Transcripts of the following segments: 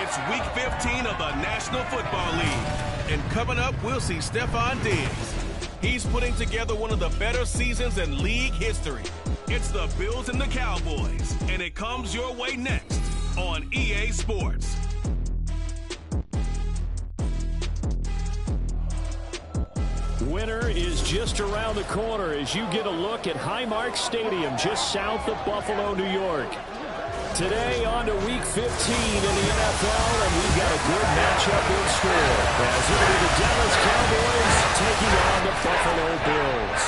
It's Week 15 of the National Football League. And coming up, we'll see Stephon Diggs. He's putting together one of the better seasons in league history. It's the Bills and the Cowboys, and it comes your way next on EA Sports. Winter is just around the corner as you get a look at Highmark Stadium just south of Buffalo, New York. Today on to Week 15 in the NFL, and we've got a good matchup in store as it'll be the Dallas Cowboys taking on the Buffalo Bills.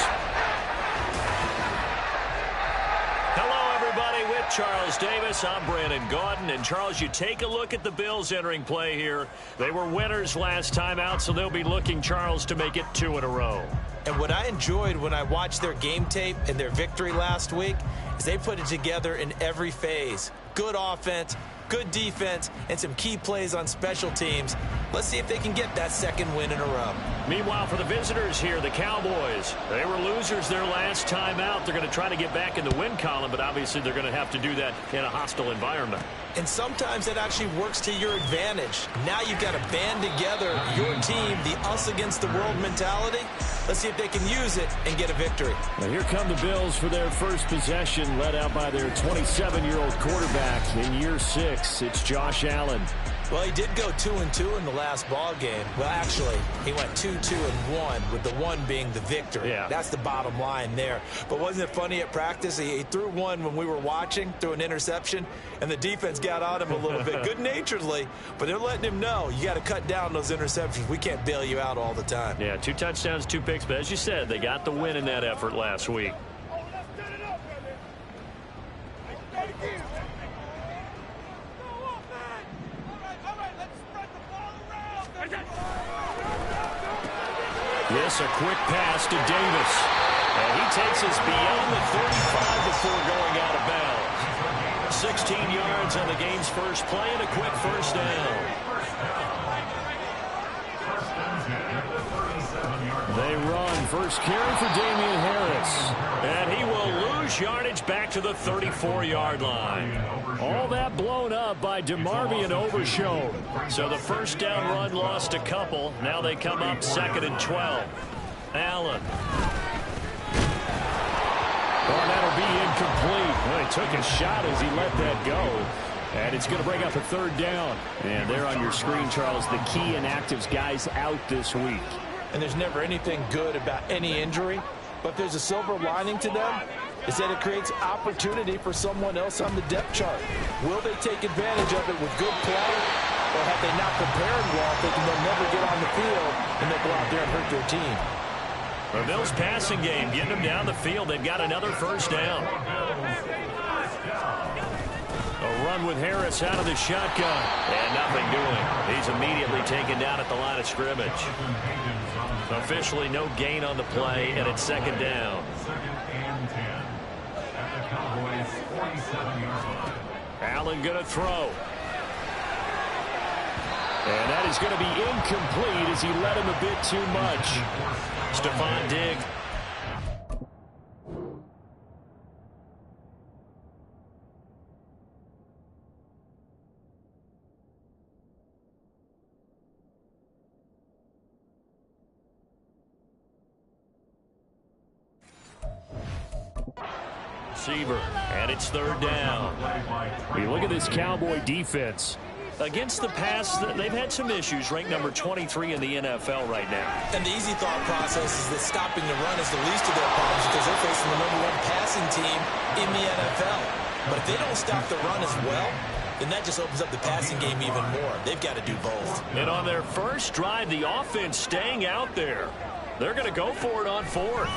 Hello, everybody. With Charles Davis, I'm Brandon Gaudin. And, Charles, you take a look at the Bills entering play here. They were winners last time out, so they'll be looking, Charles, to make it 2 in a row. And what I enjoyed when I watched their game tape and their victory last week is they put it together in every phase. Good offense, good defense, and some key plays on special teams. Let's see if they can get that second win in a row. Meanwhile, for the visitors here, the Cowboys, they were losers their last time out. They're going to try to get back in the win column, but obviously they're going to have to do that in a hostile environment. And sometimes that actually works to your advantage. Now you've got to band together your team, the us against the world mentality. Let's see if they can use it and get a victory. Now here come the Bills for their first possession, led out by their 27-year-old quarterback in year 6. It's Josh Allen. Well, he did go 2-2 in the last ball game. Well, actually, he went 2-2-1, with the 1 being the victory. Yeah. That's the bottom line there. But wasn't it funny at practice? He threw one when we were watching, threw an interception, and the defense got on him a little bit, good-naturedly. But they're letting him know, you got to cut down those interceptions. We can't bail you out all the time. Yeah, 2 touchdowns, 2 picks. But as you said, they got the win in that effort last week. Yes, a quick pass to Davis. And he takes us beyond the 35 before going out of bounds. 16 yards on the game's first play and a quick first down. They run. First carry for Damian Harris. And he will lose yardage back to the 34-yard line. All that blown up by DeMarvion Overshown. So the first down run lost a couple. Now they come up 2nd and 12. Allen. Oh, that'll be incomplete. Well, he took a shot as he let that go. And it's going to bring up a 3rd down. And there on your screen, Charles, the key inactives guys out this week. And there's never anything good about any injury. But if there's a silver lining to them, is that it creates opportunity for someone else on the depth chart. Will they take advantage of it with good play, or have they not prepared well, thinking they'll never get on the field, and they'll go out there and hurt their team? The Bills' passing game, getting them down the field. They've got another first down. A run with Harris out of the shotgun, and nothing doing. He's immediately taken down at the line of scrimmage. Officially no gain on the play, and it's 2nd down. Allen going to throw. And that is going to be incomplete as he led him a bit too much. Stephon Diggs. Receiver, and it's 3rd down. We look at this Cowboy defense. Against the pass, they've had some issues, ranked number 23 in the NFL right now. And the easy thought process is that stopping the run is the least of their problems because they're facing the #1 passing team in the NFL. But if they don't stop the run as well, then that just opens up the passing game even more. They've got to do both. And on their first drive, the offense staying out there. They're going to go for it on 4th.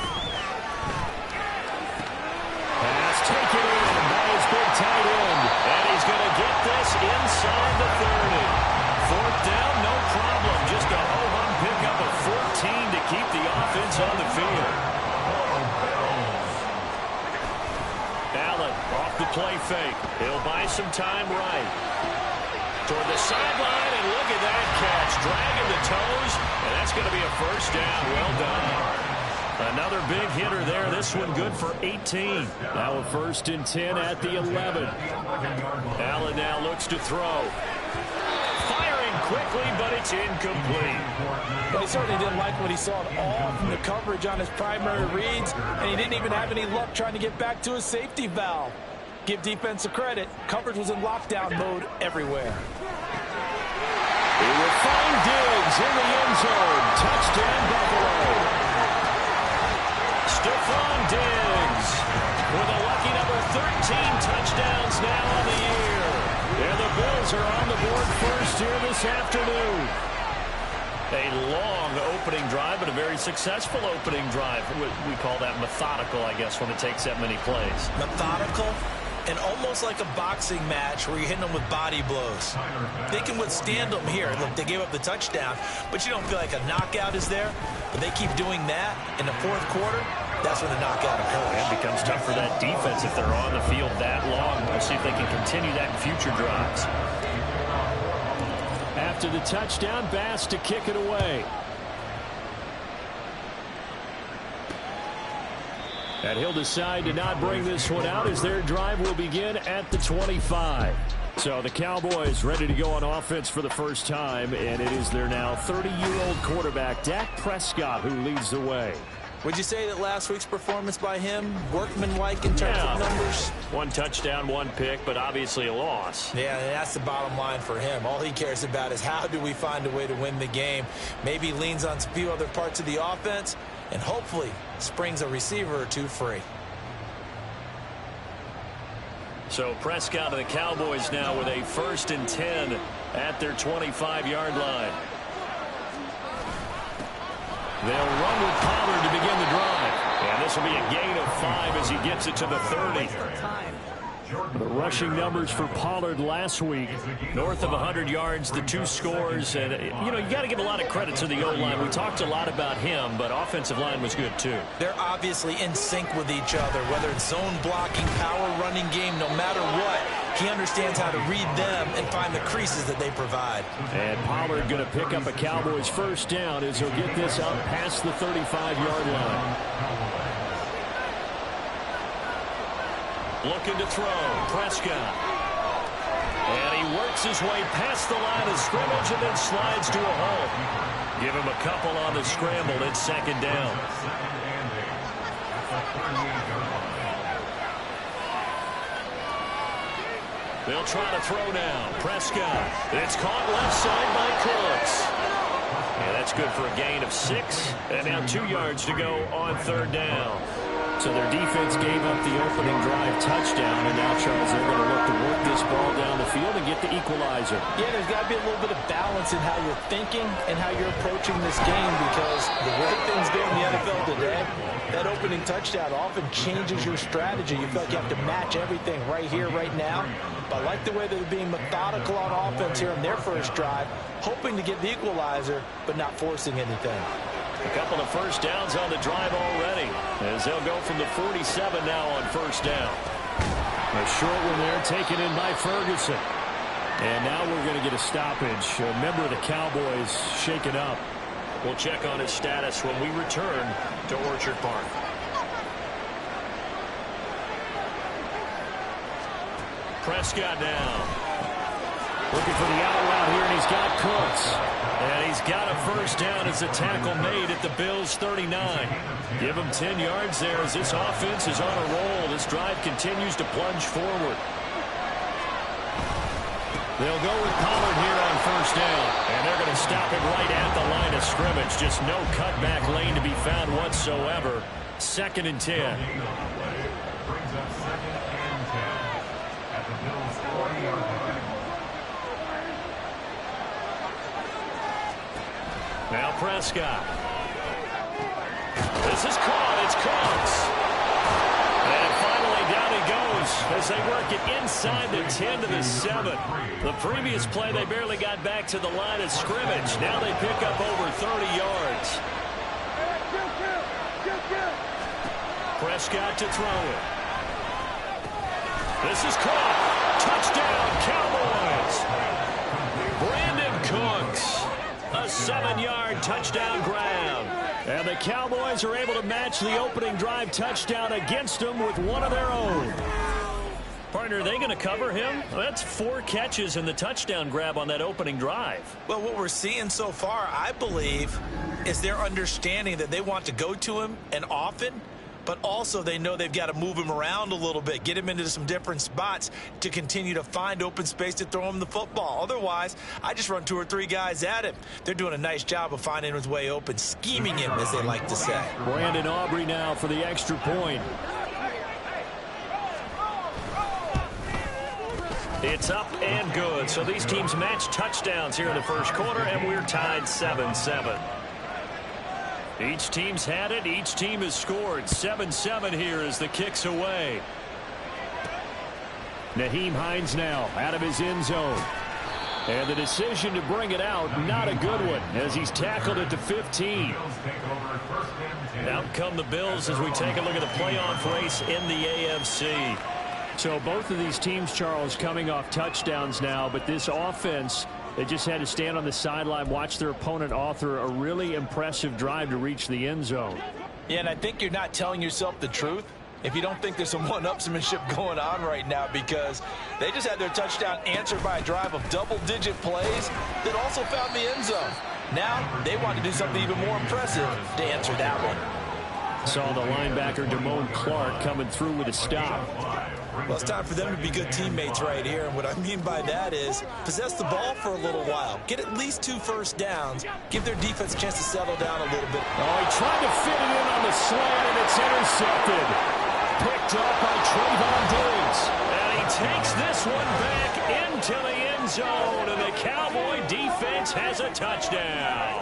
Pass taken in by his big tight end. And he's going to get this inside the 30. 4th down, no problem. Just a ho-hum pickup of 14 to keep the offense on the field. Allen off the play fake. He'll buy some time right. Toward the sideline, and look at that catch. Dragging the toes, and that's going to be a first down. Well done. Another big hitter there. This one good for 18. Now a 1st and 10 at the 11. Allen now looks to throw. quickly, but it's incomplete. Well, he certainly didn't like what he saw at all from the coverage on his primary reads, and he didn't even have any luck trying to get back to his safety valve. Give defense a credit. Coverage was in lockdown mode everywhere. He will find Diggs in the end zone. Touchdown, Buffalo. Stephon Diggs with a lucky number 13 touchdowns now on the year. And the Bills are on the board first here this afternoon. A long opening drive, but a very successful opening drive. We call that methodical, I guess, when it takes that many plays. Methodical and almost like a boxing match where you're hitting them with body blows. They can withstand them here. Look, they gave up the touchdown, but you don't feel like a knockout is there. But they keep doing that in the fourth quarter. That's when the knockout occurs. It becomes tough for that defense if they're on the field that long. We'll see if they can continue that in future drives. After the touchdown, Bass to kick it away. And he'll decide to not bring this one out as their drive will begin at the 25. So the Cowboys ready to go on offense for the first time, and it is their now 30-year-old quarterback, Dak Prescott, who leads the way. Would you say that last week's performance by him, workmanlike in terms of numbers? One touchdown, one pick, but obviously a loss. Yeah, and that's the bottom line for him. All he cares about is how do we find a way to win the game. Maybe leans on a few other parts of the offense, and hopefully springs a receiver or two free. So Prescott of the Cowboys now with a 1st and 10 at their 25-yard line. They'll run with Pollard to begin the drive. And this will be a gain of 5 as he gets it to the 30. The rushing numbers for Pollard last week, north of 100 yards, the 2 scores. And, you know, you got to give a lot of credit to the O-line. We talked a lot about him, but offensive line was good, too. They're obviously in sync with each other, whether it's zone blocking, power running game, no matter what. He understands how to read them and find the creases that they provide. And Pollard going to pick up a Cowboys first down as he'll get this up past the 35-yard line. Looking to throw, Prescott. And he works his way past the line of scrimmage and then slides to a halt. Give him a couple on the scramble. It's 2nd down. They'll try to throw now. Prescott. It's caught left side by Cooks. And that's good for a gain of 6. And now 2 yards to go on 3rd down. So their defense gave up the opening drive touchdown, and now, Charles, they're going to look to work this ball down the field and get the equalizer. Yeah, there's got to be a little bit of balance in how you're thinking and how you're approaching this game, because the way things go in the NFL today, that opening touchdown often changes your strategy. You feel like you have to match everything right here, right now. But I like the way they're being methodical on offense here in their first drive, hoping to get the equalizer, but not forcing anything. A couple of first downs on the drive already, as they'll go from the 47 now on 1st down. A short one there taken in by Ferguson. And now we're going to get a stoppage. A member of the Cowboys shaken up. We'll check on his status when we return to Orchard Park. Prescott now. Looking for the out route here, and he's got Cooks. And he's got a first down as a tackle made at the Bills' 39. Give him 10 yards there as this offense is on a roll. This drive continues to plunge forward. They'll go with Pollard here on 1st down. And they're going to stop it right at the line of scrimmage. Just no cutback lane to be found whatsoever. 2nd and 10. Brings up 2nd and 10 at the Bills' 40-yard line. Now Prescott. This is caught. It's Cooks. And finally down he goes as they work it inside the 10 to the 7. The previous play they barely got back to the line of scrimmage. Now they pick up over 30 yards. Prescott to throw it. This is caught. Touchdown Cowboys. Brandon Cooks. A 7-yard touchdown grab. And the Cowboys are able to match the opening drive touchdown against them with one of their own. Partner, are they going to cover him? Well, that's 4 catches and the touchdown grab on that opening drive. Well, what we're seeing so far, I believe, is their understanding that they want to go to him and often, but also they know they've got to move him around a little bit, get him into some different spots to continue to find open space to throw him the football. Otherwise, I just run 2 or 3 guys at him. They're doing a nice job of finding his way open, scheming him, as they like to say. Brandon Aubrey now for the extra point. It's up and good. So these teams match touchdowns here in the first quarter, and we're tied 7-7. Each team's had it. Each team has scored. 7-7 here as the kick's away. Nyheim Hines now out of his end zone. And the decision to bring it out, not a good one, as he's tackled at the 15. Out come the Bills as we take a look at the playoff race in the AFC. So both of these teams, Charles, coming off touchdowns now, but this offense, they just had to stand on the sideline, watch their opponent author a really impressive drive to reach the end zone. Yeah, and I think you're not telling yourself the truth if you don't think there's some one-upsmanship going on right now, because they just had their touchdown answered by a drive of double-digit plays that also found the end zone. Now they want to do something even more impressive to answer that one. Saw the linebacker Damone Clark coming through with a stop. Well, it's time for them to be good teammates right here. And what I mean by that is possess the ball for a little while. Get at least 2 first downs. Give their defense a chance to settle down a little bit. Oh, he tried to fit it in on the slant, and it's intercepted. Picked up by Trayvon Diggs. And he takes this one back into the end zone. And the Cowboy defense has a touchdown.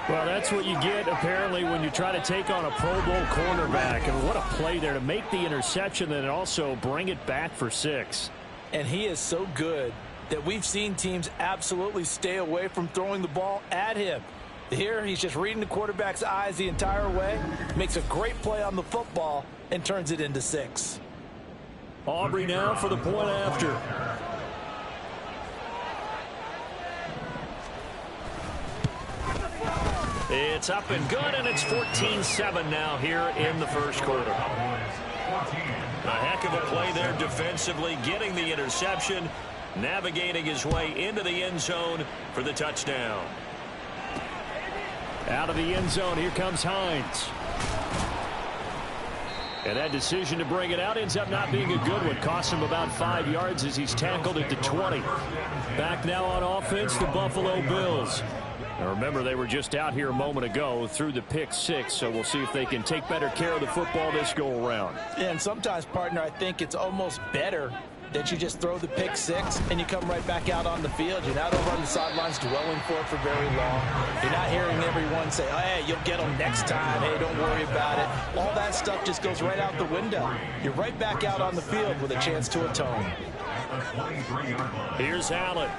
Well, that's what you get, apparently, when you try to take on a Pro Bowl cornerback. And what a play there to make the interception and also bring it back for 6. And he is so good that we've seen teams absolutely stay away from throwing the ball at him. Here, he's just reading the quarterback's eyes the entire way, makes a great play on the football, and turns it into 6. Aubrey now for the point after. It's up and good, and it's 14-7 now here in the first quarter. A heck of a play there defensively, getting the interception, navigating his way into the end zone for the touchdown. Out of the end zone, here comes Hines. And that decision to bring it out ends up not being a good one. Cost him about 5 yards as he's tackled at the 20. Back now on offense, the Buffalo Bills. Now remember, they were just out here a moment ago through the pick 6, so we'll see if they can take better care of the football this go around. Yeah, and sometimes, partner, I think it's almost better that you just throw the pick 6 and you come right back out on the field. You're not over on the sidelines dwelling for it for very long. You're not hearing everyone say, oh, hey, you'll get them next time. Hey, don't worry about it. All that stuff just goes right out the window. You're right back out on the field with a chance to atone. Here's Allen.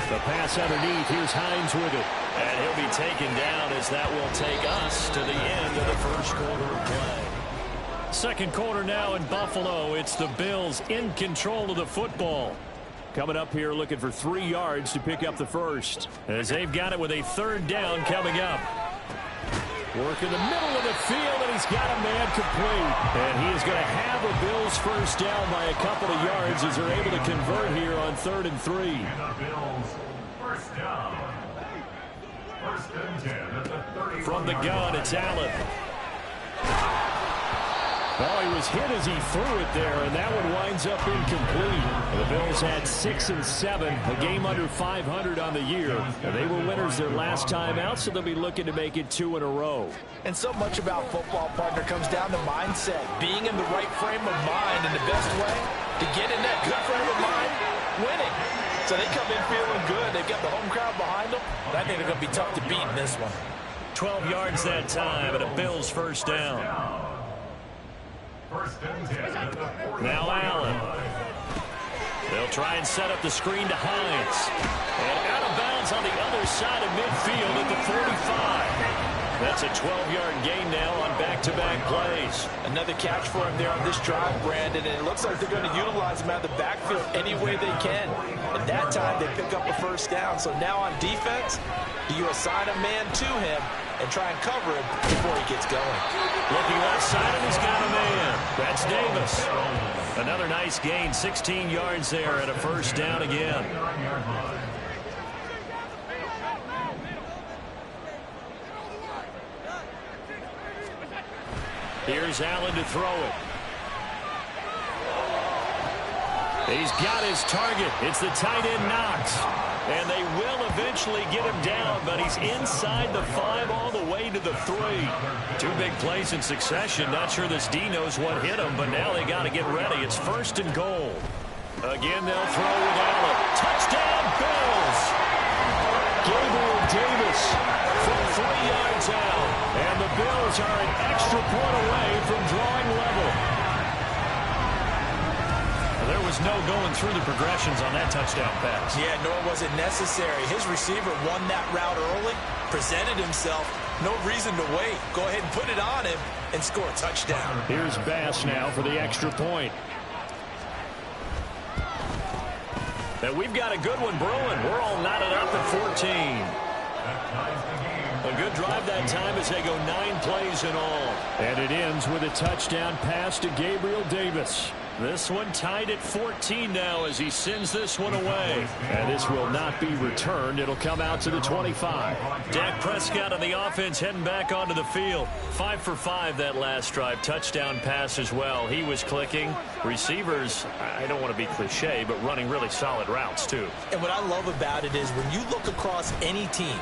The pass underneath. Here's Hines with it. And he'll be taken down as that will take us to the end of the first quarter of play. Second quarter now in Buffalo. It's the Bills in control of the football. Coming up here looking for 3 yards to pick up the first, as they've got it with a 3rd down coming up. Work in the middle of the field, and he's got a man complete. And he is going to have a Bills first down by a couple of yards as they're able to convert here on 3rd and 3. And the Bills first down. 1st and 10 at the 30. From the gun, it's Allen. Well, he was hit as he threw it there, and that one winds up incomplete. The Bills had 6 and 7, a game under 500 on the year. And they were winners their last time out, so they'll be looking to make it 2 in a row. And so much about football, partner, comes down to mindset. Being in the right frame of mind, and the best way to get in that good frame of mind, winning. So they come in feeling good. They've got the home crowd behind them. And I think they're going to be tough to beat in this one. 12 yards that time, and a Bills first down. 1st and 10 at the 40. Now Allen. They'll try and set up the screen to Hines. And out of bounds on the other side of midfield at the 45. That's a 12-yard gain now on back-to-back plays. Another catch for him there on this drive, Brandon, and it looks like they're going to utilize him out of the backfield any way they can. At that time, they pick up a first down. So now on defense, do you assign a man to him and try and cover him before he gets going? Looking left side, and he's got a man. That's Davis. Another nice gain, 16 yards there and a first down again. Here's Allen to throw it. He's got his target. It's the tight end Knox. And they will eventually get him down, but he's inside the 5 all the way to the 3. 2 big plays in succession. Not sure this D knows what hit him, but now they got to get ready. It's 1st and goal. Again, they'll throw with Allen. Touchdown, Bills! Gabriel Davis from 3 yards out. And the Bills are an extra point away from drawing level. There was no going through the progressions on that touchdown pass. Yeah, nor was it necessary. His receiver won that route early, presented himself. No reason to wait. Go ahead and put it on him and score a touchdown. Here's Bass now for the extra point. And we've got a good one brewing. We're all knotted up at 14. A good drive that time as they go 9 plays in all. And it ends with a touchdown pass to Gabriel Davis. This one tied at 14 now as he sends this one away. And this will not be returned. It'll come out to the 25. Dak Prescott on the offense heading back onto the field. 5 for 5 that last drive. Touchdown pass as well. He was clicking. Receivers, I don't want to be cliche, but running really solid routes too. And what I love about it is when you look across any team.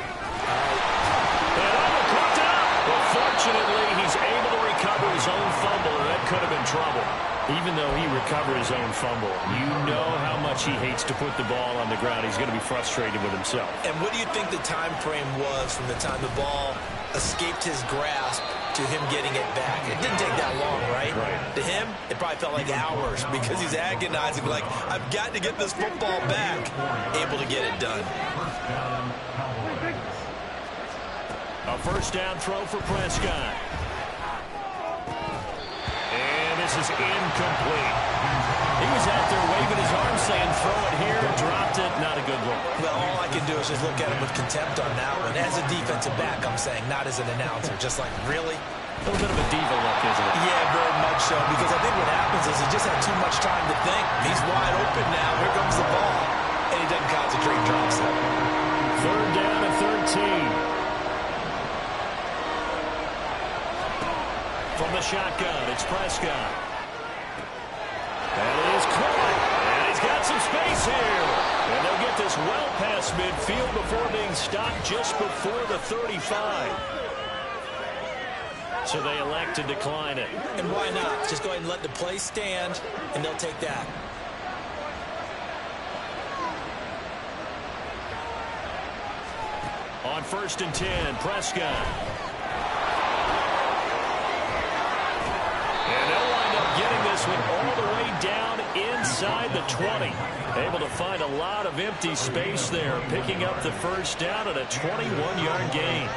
Well, fortunately, he's able to recover his own fumble, and that could have been trouble. Even though he recovered his own fumble, you know how much he hates to put the ball on the ground. He's going to be frustrated with himself. And what do you think the time frame was from the time the ball escaped his grasp to him getting it back? It didn't take that long, right? To him, it probably felt like hours because he's agonizing, like, I've got to get this football back. Able to get it done. A first down throw for Prescott. And this is incomplete. He was out there waving his arm saying throw it here, dropped it, not a good look. Well, all I can do is just look at him with contempt on that one. As a defensive back, I'm saying, not as an announcer. Just like, really? A little bit of a diva look, isn't it? Yeah, very much so, because I think what happens is he just had too much time to think. He's wide open now. Here comes the ball. And he doesn't concentrate, drops it. 3rd down and 13. From the shotgun, it's Prescott. That is caught. And he's got some space here. And they'll get this well past midfield before being stopped just before the 35. So they elect to decline it. And why not? Just go ahead and let the play stand, and they'll take that. On 1st and 10, Prescott. And they'll wind up getting this one all the way down inside the 20. Able to find a lot of empty space there, picking up the first down at a 21-yard gain.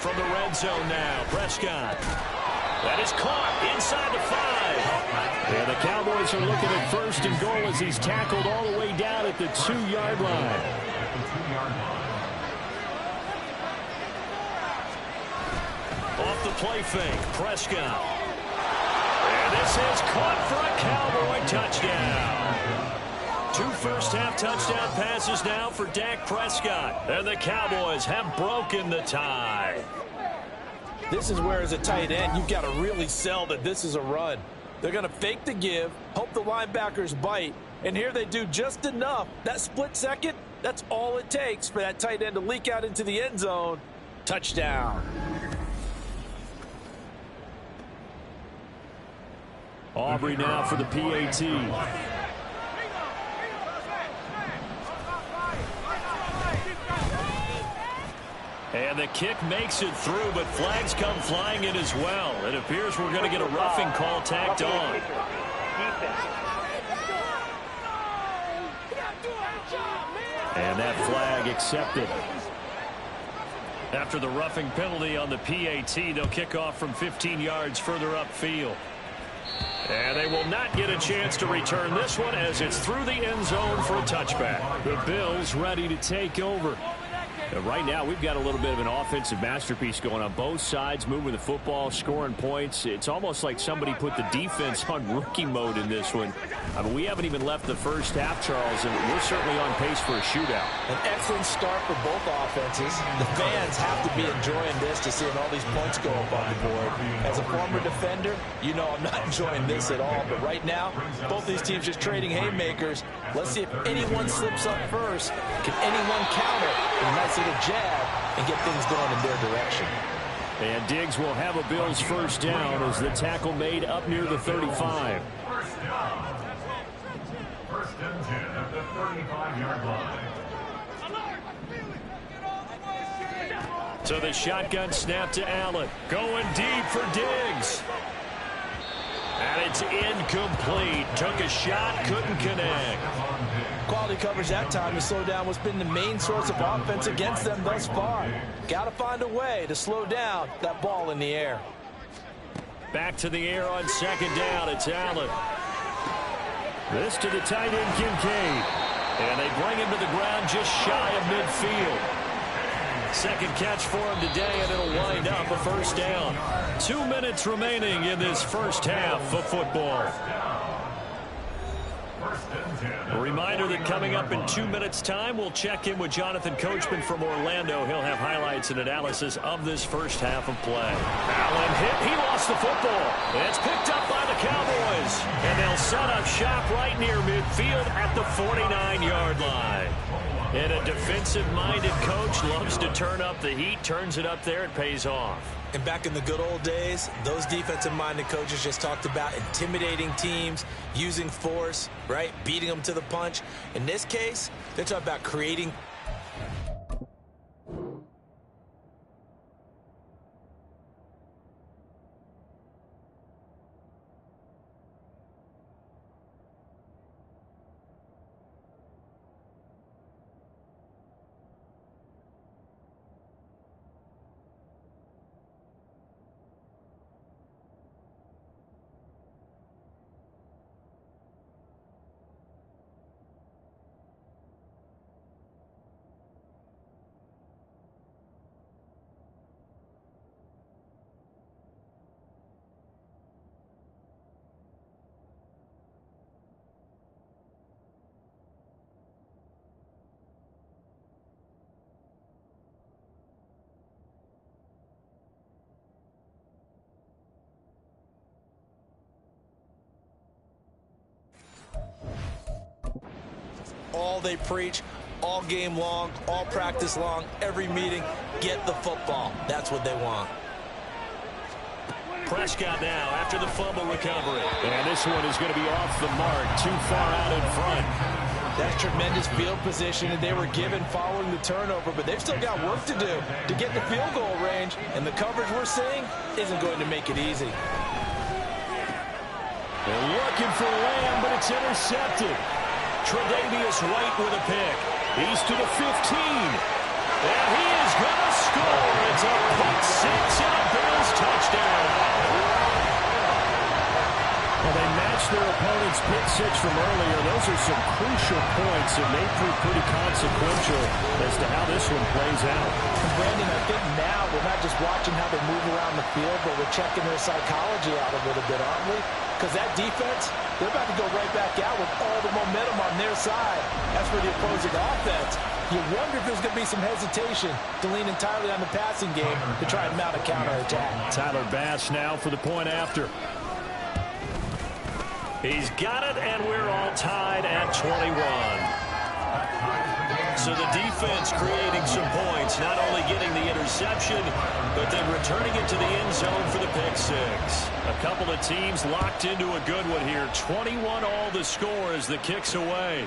From the red zone now, Prescott. That is caught inside the 5. And the Cowboys are looking at 1st and goal as he's tackled all the way down at the 2-yard line. Off the play fake, Prescott. And this is caught for a Cowboy touchdown. 2 first-half touchdown passes now for Dak Prescott. And the Cowboys have broken the tie. This is where, as a tight end, you've got to really sell that this is a run. They're going to fake the give, hope the linebackers bite, and here they do just enough. That split second, that's all it takes for that tight end to leak out into the end zone. Touchdown. Aubrey now for the PAT. And the kick makes it through, but flags come flying in as well. It appears we're going to get a roughing call tacked on. And that flag accepted. After the roughing penalty on the PAT, they'll kick off from 15 yards further upfield. And they will not get a chance to return this one as it's through the end zone for a touchback. The Bills ready to take over. Right now, we've got a little bit of an offensive masterpiece going on both sides, moving the football, scoring points. It's almost like somebody put the defense on rookie mode in this one. I mean, we haven't even left the first half, Charles, and we're certainly on pace for a shootout. An excellent start for both offenses. The fans have to be enjoying this to seeing all these points go up on the board. As a former defender, you know I'm not enjoying this at all. But right now, both these teams just trading haymakers. Let's see if anyone slips up first. Can anyone counter with a nice little jab and get things going in their direction? And Diggs will have a Bills first down as the tackle made up near the 35. First down. First and 10 at the 35-yard line. So the shotgun snap to Allen. Going deep for Diggs. And it's incomplete. Took a shot, couldn't connect. Quality coverage that time to slow down what's been the main source of offense against them thus far. Got to find a way to slow down that ball in the air. Back to the air on second down. It's Allen. This to the tight end, Kincaid. And they bring him to the ground just shy of midfield. Second catch for him today, and it'll wind up a first down. 2 minutes remaining in this first half of football. A reminder that coming up in 2 minutes' time, we'll check in with Jonathan Coachman from Orlando. He'll have highlights and analysis of this first half of play. Allen hit. He lost the football. And it's picked up by the Cowboys. And they'll set up shop right near midfield at the 49-yard line. And a defensive-minded coach loves to turn up the heat, turns it up there, it pays off. And back in the good old days, those defensive-minded coaches just talked about intimidating teams, using force, right, beating them to the punch. In this case, they're talking about creating. All they preach, all game long, all practice long, every meeting, get the football. That's what they want. Prescott now after the fumble recovery. And this one is going to be off the mark, too far out in front. That's tremendous field position that they were given following the turnover, but they've still got work to do to get the field goal range, and the coverage we're seeing isn't going to make it easy. They're looking for Lamb, but it's intercepted. Tre'Davious White with a pick. He's to the 15. And he is going to score. It's a pick six and a Bills touchdown. Well, they matched their opponent's pick six from earlier. Those are some crucial points, and they prove pretty consequential as to how this one plays out. And Brandon, I think now we're not just watching how they move around the field, but we're checking their psychology out a little bit, aren't we? Because that defense, they're about to go right back out with all the momentum on their side. As for the opposing offense, you wonder if there's going to be some hesitation to lean entirely on the passing game to try and mount a counterattack. Tyler Bass now for the point after. He's got it, and we're all tied at 21. So the defense creating some points, not only getting the interception, but then returning it to the end zone for the pick six. A couple of teams locked into a good one here. 21 all the score as the kick's away.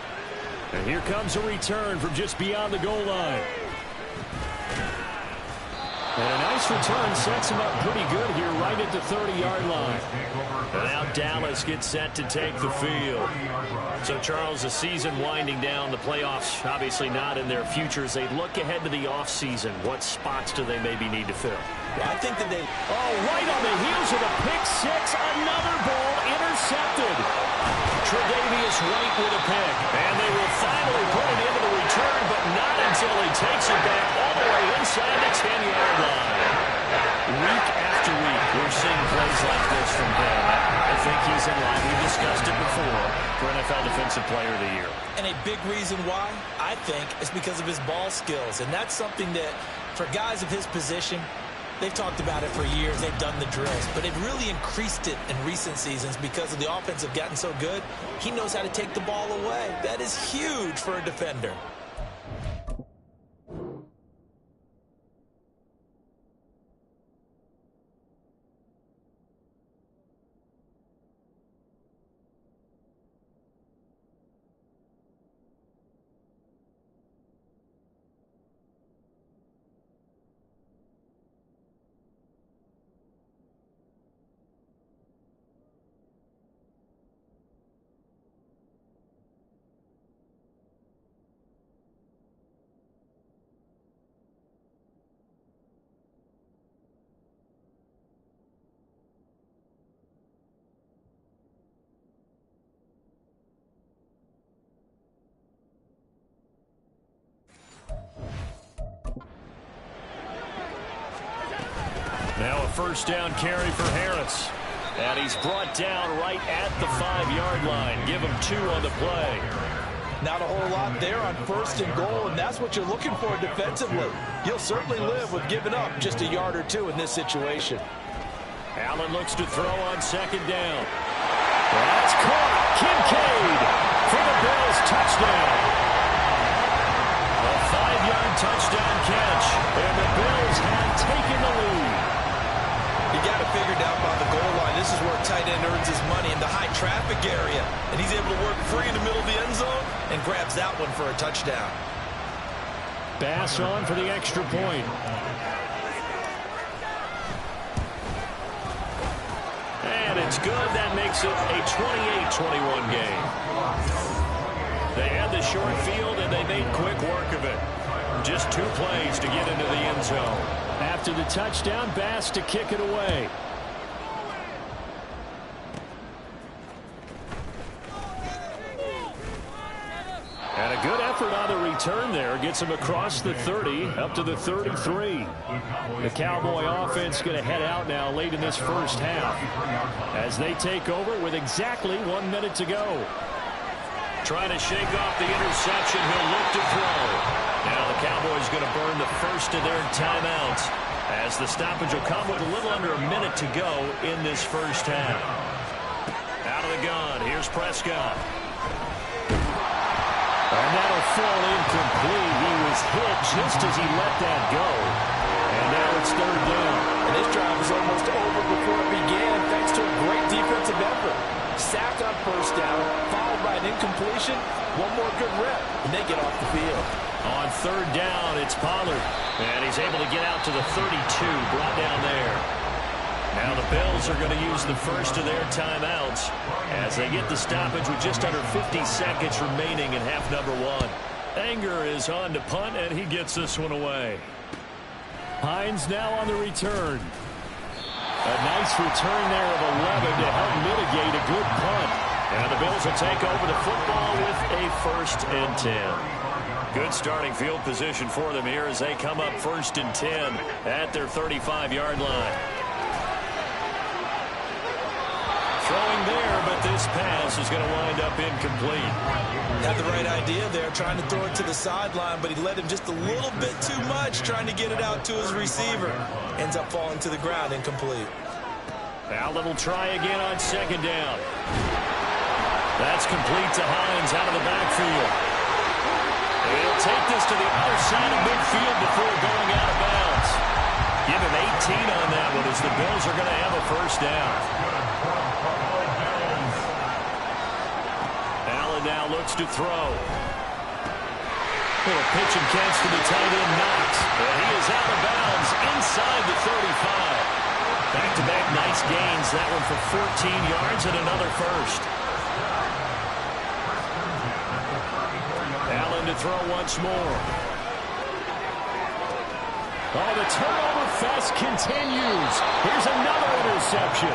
And here comes a return from just beyond the goal line. And a nice return sets him up pretty good here right at the 30-yard line. And now Dallas gets set to take the field. So, Charles, the season winding down, the playoffs obviously not in their future. As they look ahead to the offseason, what spots do they maybe need to fill? Well, I think that they... Oh, right on the heels of a pick six, another ball intercepted. Tre'Davious White with a pick. And they will finally put it into the return, but not until he takes it back all inside the 10-yard line. Week after week, we're seeing plays like this from him. I think he's in line. We've discussed it before for NFL Defensive Player of the Year. And a big reason why, I think, is because of his ball skills. And that's something that, for guys of his position, they've talked about it for years. They've done the drills. But they've really increased it in recent seasons because of the offense have gotten so good. He knows how to take the ball away. That is huge for a defender. Now a first down carry for Harris. And he's brought down right at the 5-yard line. Give him 2 on the play. Not a whole lot there on 1st and goal, and that's what you're looking for defensively. You'll certainly live with giving up just a yard or 2 in this situation. Allen looks to throw on 2nd down. That's caught. Kincaid for the Bills touchdown. A 5-yard touchdown catch, and the Bills have taken the lead. You got to figure down by the goal line. This is where a tight end earns his money in the high traffic area. And he's able to work free in the middle of the end zone and grabs that one for a touchdown. Bass on for the extra point. And it's good. That makes it a 28-21 game. They had the short field, and they made quick work of it. Just 2 plays to get into the end zone. After the touchdown, Bass to kick it away. And a good effort on the return there. Gets him across the 30, up to the 33. The Cowboy offense going to head out now late in this first half as they take over with exactly 1 minute to go. Trying to shake off the interception. He'll look to throw. Now the Cowboys going to burn the first of their timeouts as the stoppage will come with a little under a minute to go in this first half. Out of the gun, here's Prescott. And that'll fall incomplete. He was hit just as he let that go. And now it's 3rd down. And this drive was almost over before it began thanks to a great defensive effort. Sacked on 1st down, followed by an incompletion. One more good rep, and they get off the field. On 3rd down, it's Pollard. And he's able to get out to the 32, brought down there. Now the Bills are going to use the first of their timeouts as they get the stoppage with just under 50 seconds remaining in half number 1. Anger is on to punt, and he gets this one away. Hines now on the return. A nice return there of 11 to help mitigate a good punt. And the Bills will take over the football with a 1st and 10. Good starting field position for them here as they come up 1st and 10 at their 35-yard line. Throwing there, but this pass is going to wind up incomplete. Had the right idea there, trying to throw it to the sideline, but he led him just a little bit too much, trying to get it out to his receiver. Ends up falling to the ground, incomplete. Allen will try again on 2nd down. That's complete to Hines out of the backfield. He'll take this to the other side of midfield before going out of bounds. Give him 18 on that one as the Bills are going to have a 1st down. Allen now looks to throw. Little pitch and catch to the tight end Knox. And he is out of bounds inside the 35. Back-to-back nice gains. That one for 14 yards and another 1st. Allen to throw once more. Oh, the turnover fest continues. Here's another interception.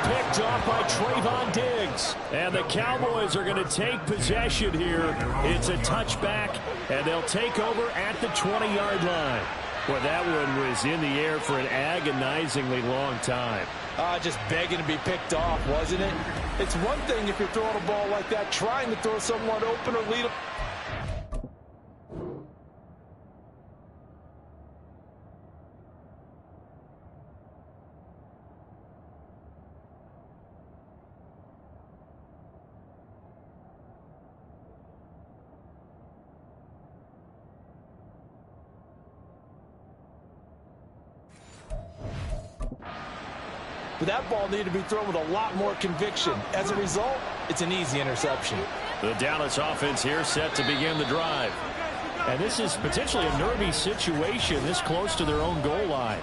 Picked off by Trayvon Diggs. And the Cowboys are going to take possession here. It's a touchback, and they'll take over at the 20-yard line. Well, that one was in the air for an agonizingly long time. Just begging to be picked off, wasn't it? It's one thing if you're throwing a ball like that, trying to throw someone open or lead them. But that ball needed to be thrown with a lot more conviction. As a result, it's an easy interception. The Dallas offense here set to begin the drive. And this is potentially a nervy situation this close to their own goal line.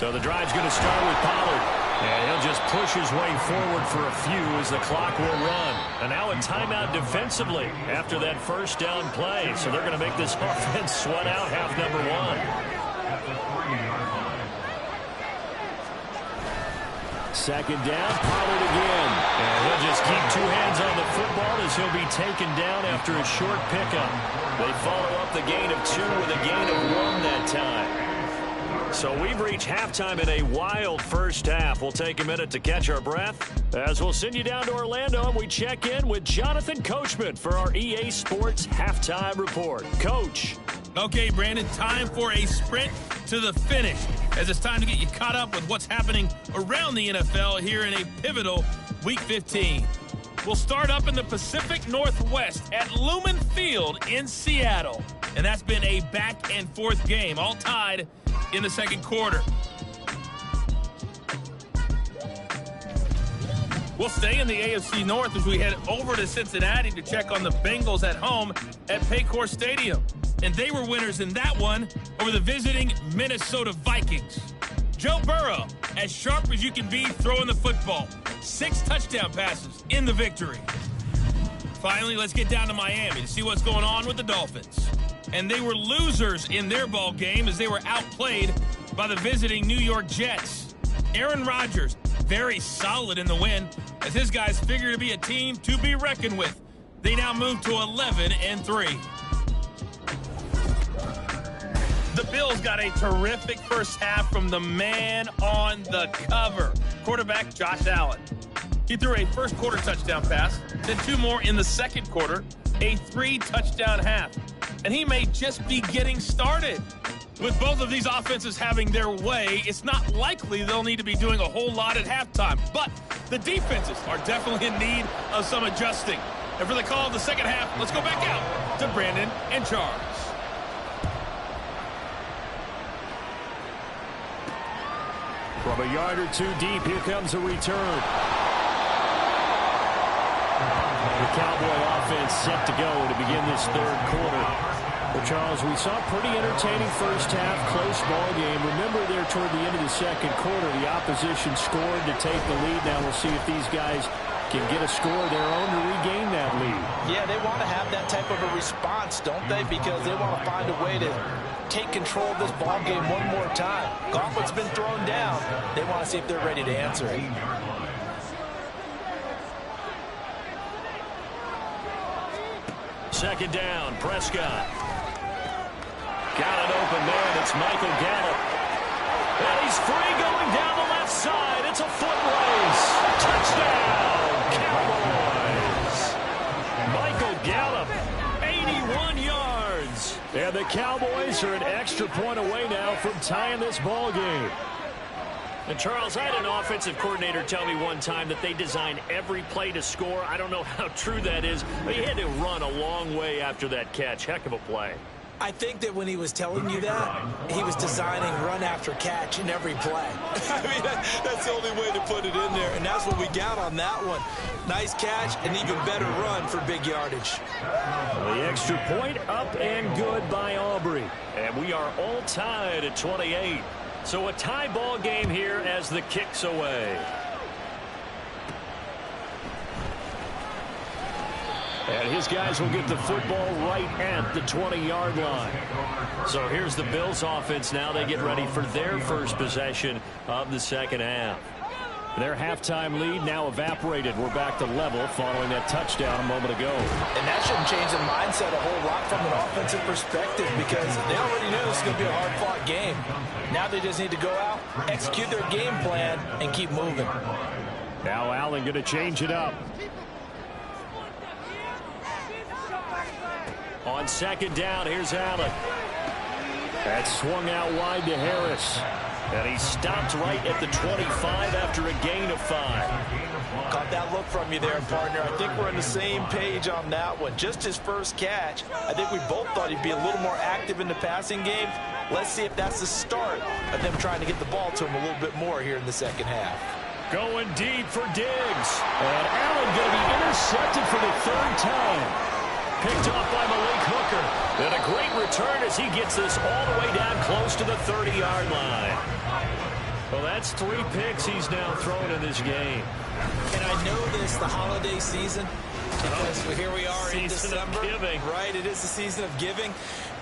So the drive's going to start with Pollard. And he'll just push his way forward for a few as the clock will run. And now a timeout defensively after that first down play. So they're going to make this offense sweat out half number one. Second down, Pollard again. And he'll just keep two hands on the football as he'll be taken down after a short pickup. They follow up the gain of 2 with a gain of 1 that time. So we've reached halftime in a wild first half. We'll take a minute to catch our breath as we'll send you down to Orlando and we check in with Jonathan Coachman for our EA Sports Halftime Report. Coach. Okay, Brandon, time for a sprint to the finish as it's time to get you caught up with what's happening around the NFL here in a pivotal Week 15. We'll start up in the Pacific Northwest at Lumen Field in Seattle. And that's been a back-and-forth game, all tied in the second quarter. We'll stay in the AFC North as we head over to Cincinnati to check on the Bengals at home at Paycor Stadium. And they were winners in that one over the visiting Minnesota Vikings. Joe Burrow, as sharp as you can be throwing the football. 6 touchdown passes in the victory. Finally, let's get down to Miami to see what's going on with the Dolphins. And they were losers in their ball game as they were outplayed by the visiting New York Jets. Aaron Rodgers, very solid in the win, as his guys figure to be a team to be reckoned with. They now move to 11-3. The Bills got a terrific first half from the man on the cover, quarterback Josh Allen. He threw a first quarter touchdown pass, then 2 more in the second quarter, a 3-touchdown half. And he may just be getting started. With both of these offenses having their way, it's not likely they'll need to be doing a whole lot at halftime. But the defenses are definitely in need of some adjusting. And for the call of the second half, let's go back out to Brandon and Charles. From a yard or 2 deep, here comes a return. The Cowboy offense set to go to begin this third quarter. Well, Charles, we saw a pretty entertaining first half, close ball game. Remember there toward the end of the second quarter, the opposition scored to take the lead. Now we'll see if these guys can get a score of their own to regain that lead. Yeah, they want to have that type of a response, don't they? Because they want to find a way to take control of this ball game one more time. Gauntlet's been thrown down. They want to see if they're ready to answer it. Second down, Prescott. Got an open man. It's Michael Gallup. And he's free going down the left side. It's a foot race. Touchdown, Cowboys. Michael Gallup, 81 yards. And the Cowboys are an extra point away now from tying this ball game. And Charles, I had an offensive coordinator tell me one time that they design every play to score. I don't know how true that is, but he had to run a long way after that catch. Heck of a play. I think that when he was telling you that, he was designing run after catch in every play. I mean, that's the only way to put it in there, and that's what we got on that one. Nice catch, and even better run for big yardage. The extra point up and good by Aubrey. And we are all tied at 28. So a tie ball game here as the kick's away. And his guys will get the football right at the 20-yard line. So here's the Bills offense now. They get ready for their first possession of the second half. Their halftime lead now evaporated. We're back to level following that touchdown a moment ago. And that shouldn't change the mindset a whole lot from an offensive perspective because they already knew this was going to be a hard-fought game. Now they just need to go out, execute their game plan, and keep moving. Now Allen going to change it up. On second down, here's Allen. That swung out wide to Harris. And he stopped right at the 25 after a gain of 5. Caught that look from you there, partner. I think we're on the same page on that one. Just his first catch. I think we both thought he'd be a little more active in the passing game. Let's see if that's the start of them trying to get the ball to him a little bit more here in the second half. Going deep for Diggs. And Allen going to be intercepted for the third time. Picked off by Malik Hooker. And a great return as he gets this all the way down close to the 30-yard line. Well, that's 3 picks he's now thrown in this game. And I know this, the holiday season, because here we are in December. Right, it is the season of giving.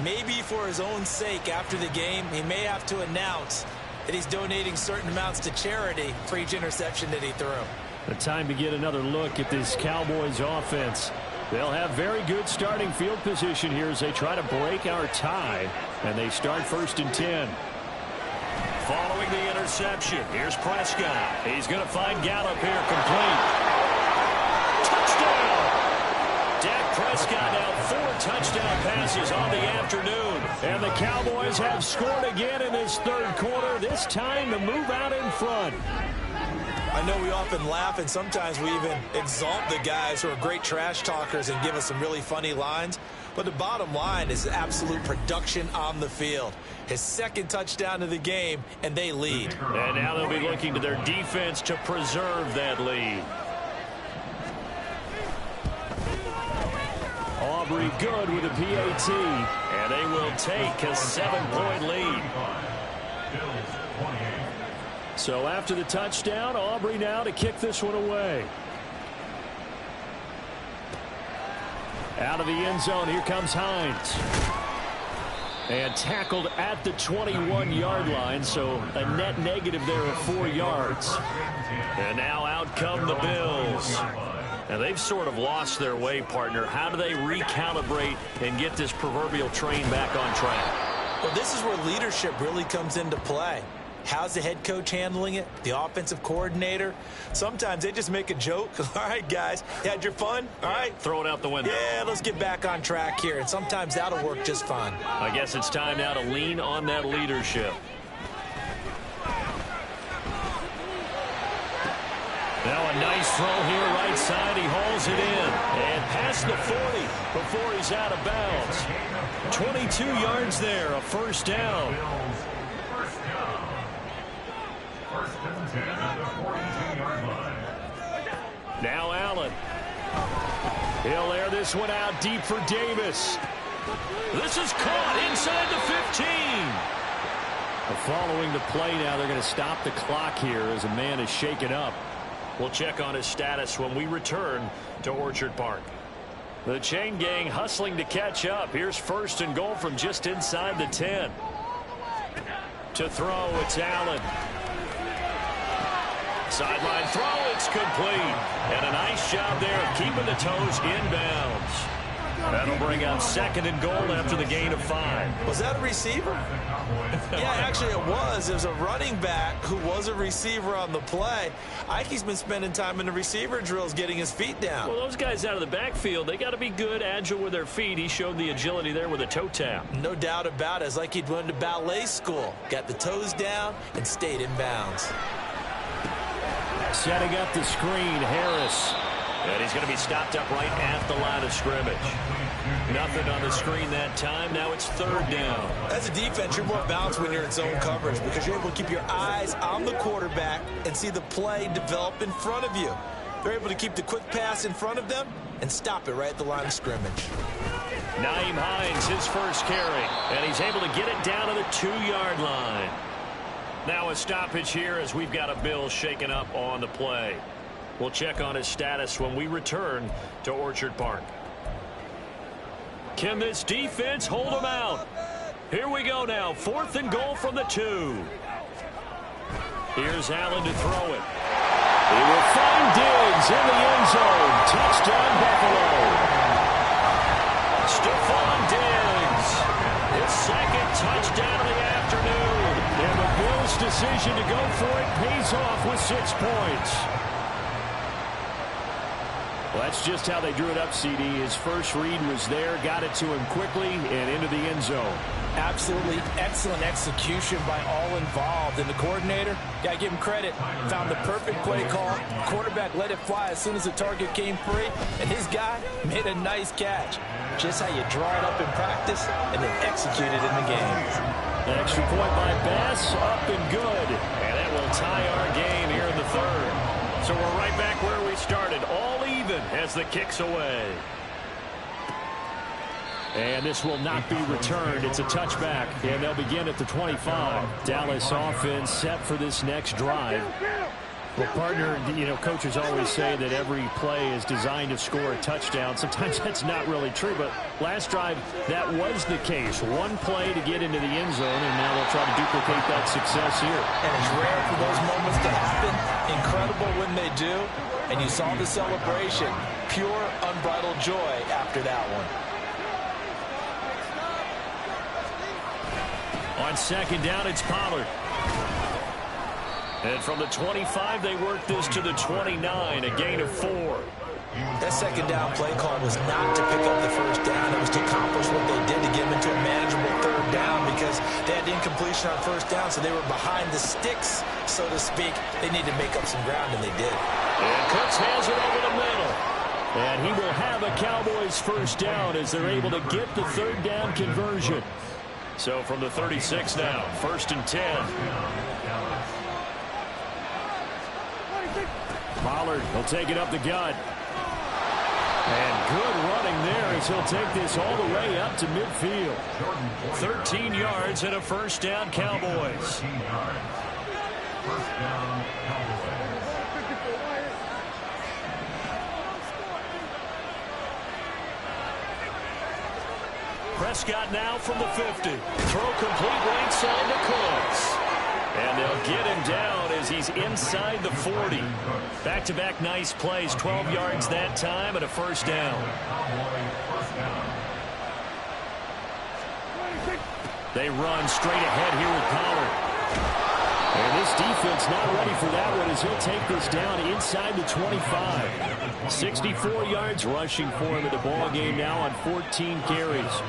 Maybe for his own sake after the game, he may have to announce that he's donating certain amounts to charity for each interception that he threw. The time to get another look at this Cowboys offense. They'll have very good starting field position here as they try to break our tie. And they start 1st and 10. Following the interception, here's Prescott. He's going to find Gallup here complete. Touchdown! Dak Prescott now 4 touchdown passes on the afternoon. And the Cowboys have scored again in this third quarter. This time to move out in front. I know we often laugh, and sometimes we even exalt the guys who are great trash talkers and give us some really funny lines. But the bottom line is absolute production on the field. His second touchdown of the game, and they lead. And now they'll be looking to their defense to preserve that lead. Aubrey good with a PAT, and they will take a 7-point lead. So after the touchdown, Aubrey now to kick this one away. Out of the end zone, here comes Hines. And tackled at the 21-yard line, so a net negative there of 4 yards. And now out come the Bills. Now they've sort of lost their way, partner. How do they recalibrate and get this proverbial train back on track? Well, this is where leadership really comes into play. How's the head coach handling it? The offensive coordinator? Sometimes they just make a joke. All right, guys, you had your fun? All right. Throw it out the window. Yeah, let's get back on track here. And sometimes that'll work just fine. I guess it's time now to lean on that leadership. Now a nice throw here right side. He hauls it in. And past the 40 before he's out of bounds. 22 yards there, a first down. Now Allen. He'll air this one out deep for Davis. This is caught inside the 15. Following the play now, they're going to stop the clock here as a man is shaken up. We'll check on his status when we return to Orchard Park. The chain gang hustling to catch up. Here's 1st and goal from just inside the 10. To throw, it's Allen. Sideline throw, it's complete. And a nice job there of keeping the toes inbounds. That'll bring out 2nd and goal after the gain of 5. Was that a receiver? Yeah, actually it was. It was a running back who was a receiver on the play. Ike's been spending time in the receiver drills getting his feet down. Well, those guys out of the backfield, they got to be good, agile with their feet. He showed the agility there with a toe tap. No doubt about it. It's like he'd went to ballet school. Got the toes down and stayed in bounds. Setting up the screen, Harris. And he's going to be stopped up right at the line of scrimmage. Nothing on the screen that time. Now it's third down. As a defense, you're more balanced when you're in zone coverage because you're able to keep your eyes on the quarterback and see the play develop in front of you. They're able to keep the quick pass in front of them and stop it right at the line of scrimmage. Nyheim Hines, his first carry, and he's able to get it down to the 2-yard line. Now a stoppage here as we've got a Bill shaken up on the play. We'll check on his status when we return to Orchard Park. Can this defense hold him out? Here we go now. 4th and goal from the 2. Here's Allen to throw it. He will find Diggs in the end zone. Touchdown, Buffalo. Stephon Diggs, his second touchdown of the afternoon. And the Bills' decision to go for it pays off with 6 points. Well, that's just how they drew it up, CD. His first read was there, got it to him quickly, and into the end zone. Absolutely excellent execution by all involved. And the coordinator, got to give him credit, found the perfect play call. Quarterback let it fly as soon as the target came free, and his guy made a nice catch. Just how you draw it up in practice and then execute it in the game. An extra point by Bass, up and good. And that will tie our game here in the third. So we're right back where we started, all even as the kick's away. And this will not be returned. It's a touchback, and they'll begin at the 25. Dallas offense set for this next drive. Well, partner, you know, coaches always say that every play is designed to score a touchdown. Sometimes that's not really true, but last drive, that was the case. One play to get into the end zone, and now they'll try to duplicate that success here. And it's rare for those moments to happen. Incredible when they do. And you saw the celebration. Pure, unbridled joy after that one. On second down, it's Pollard. And from the 25, they work this to the 29, a gain of 4. That second down play call was not to pick up the first down. It was to accomplish what they did to get them into a manageable third down because they had incompletion on first down, so they were behind the sticks, so to speak. They needed to make up some ground, and they did. And Cooks has it over the middle. And he will have a Cowboys first down as they're able to get the third down conversion. So from the 36 now, 1st and 10. Pollard, he'll take it up the gut. And good running there as he'll take this all the way up to midfield. 13 yards and a first down, Cowboys. First down, Cowboys. Prescott now from the 50. Throw complete right side to Cooks. And they'll get him down as he's inside the 40. Back-to-back nice plays. 12 yards that time and a first down. They run straight ahead here with Pollard. And this defense not ready for that one as he'll take this down inside the 25. 64 yards rushing for him in the ball game now on 14 carries.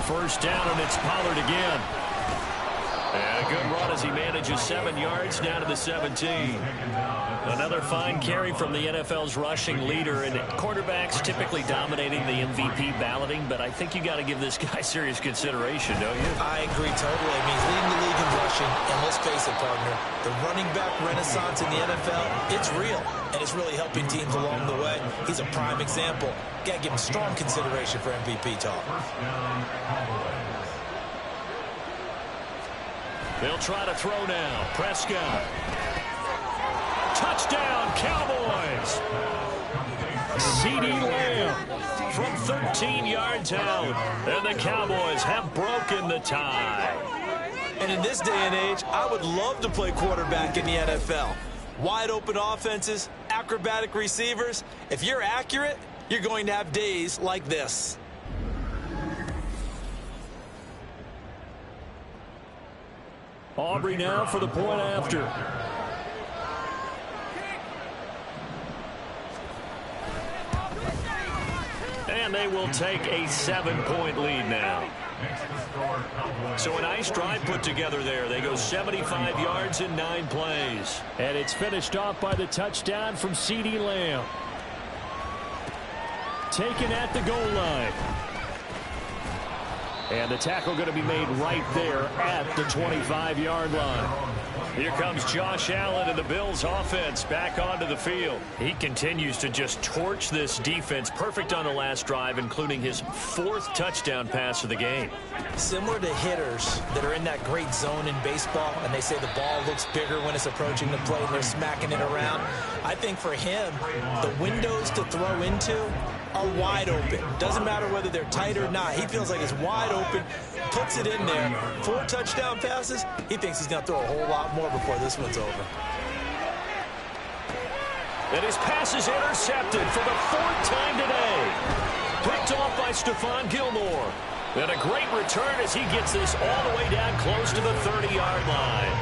First down, and it's Pollard again. And a good run as he manages 7 yards down to the 17. Another fine carry from the NFL's rushing leader, and quarterbacks typically dominating the MVP balloting, but I think you got to give this guy serious consideration, don't you? I agree totally. I mean, he's leading the league in rushing, and let's face it, partner, the running back renaissance in the NFL, it's real, and it's really helping teams along the way. He's a prime example. Got to give him strong consideration for MVP talk. They'll try to throw now. Prescott. Touchdown, Cowboys. CeeDee Lamb from 13 yards out. And the Cowboys have broken the tie. And in this day and age, I would love to play quarterback in the NFL. Wide open offenses, acrobatic receivers. If you're accurate, you're going to have days like this. Aubrey now for the point after. And they will take a 7-point lead now. So a nice drive put together there. They go 75 yards in 9 plays. And it's finished off by the touchdown from CeeDee Lamb. taken at the goal line. And the tackle going to be made right there at the 25-yard line. Here comes Josh Allen and the Bills offense back onto the field. He continues to just torch this defense. Perfect on the last drive, including his 4th touchdown pass of the game. Similar to hitters that are in that great zone in baseball, and they say the ball looks bigger when it's approaching the plate and they're smacking it around. I think for him, the windows to throw into are wide open. Doesn't matter whether they're tight or not. He feels like it's wide open, puts it in there. 4 touchdown passes. He thinks he's going to throw a whole lot more before this one's over. And his pass is intercepted for the 4th time today. Picked off by Stephon Gilmore. And a great return as he gets this all the way down close to the 30-yard line.